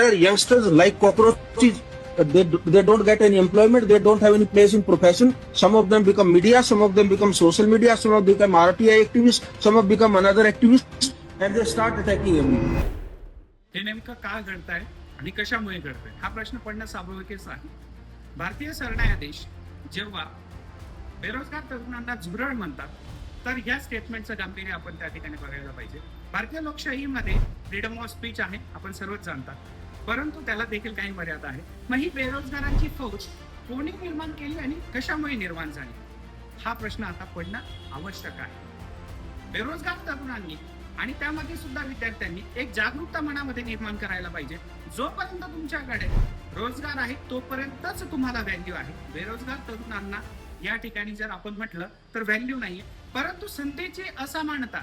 there are youngsters like cockroaches. They don't get any employment. They don't have any place in profession. Some of them become media. Some of them become social media. Some of them become RTI activists. Some have become another activists, and they start attacking everyone. हे नेमकं का घडतंय आणि कशामुळे घडतंय हा प्रश्न पडणं स्वाभाविकच आहे. भारतीय सरन्यायाधीश जेव्हा बेरोजगार तरुणांना झुरळ म्हणतात तर या स्टेटमेंटचं गांभीर्य आपण त्या ठिकाणी बघायला पाहिजे. भारतीय लोकशाहीमध्ये फ्रीडम ऑफ स्पीच आहे, आपण सर्वच जाणतात, परंतु त्याला देखील काही मर्यादा आहे. मग ही बेरोजगारांची फौज कोणी निर्माण केली आणि कशामुळे निर्माण झाली हा प्रश्न आता पडणं आवश्यक आहे. बेरोजगार तरुणांनी आणि त्यामध्ये सुद्धा विद्यार्थ्यांनी एक जागरूकता मनामध्ये निर्माण करायला पाहिजे. जोपर्यंत तुमच्याकडे रोजगार आहे तोपर्यंतच तुम्हाला व्हॅल्यू आहे. बेरोजगार तरुणांना या ठिकाणी जर आपण म्हटलं तर व्हॅल्यू नाहीये, परंतु संधीची असमानता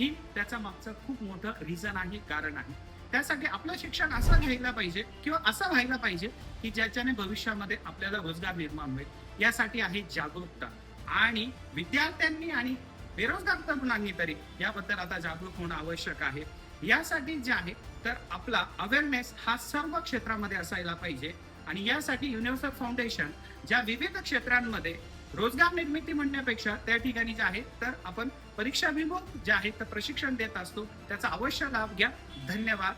ही त्याचा मागचं खूप मोठं रिझन आहे, कारण आहे. त्यासाठी आपलं शिक्षण असं घ्यायला पाहिजे किंवा असं व्हायला पाहिजे की ज्याच्याने भविष्यामध्ये आपल्याला रोजगार निर्माण होईल. यासाठी आहे जागरूकता आणि विद्यार्थ्यांनी आणि बेरोजगार तरुणांनी तरी याबद्दल आता जागरूक होणं आवश्यक आहे. यासाठी जे आहे तर आपला अवेअरनेस हा सर्व क्षेत्रामध्ये असायला पाहिजे आणि यासाठी युनिव्हर्सल फाउंडेशन ज्या विविध क्षेत्रांमध्ये रोजगार निर्मिती म्हणण्यापेक्षा त्या ठिकाणी जे आहे तर आपण परीक्षाभिमुख जे आहे तर प्रशिक्षण देत असतो त्याचा अवश्य लाभ घ्या. धन्यवाद.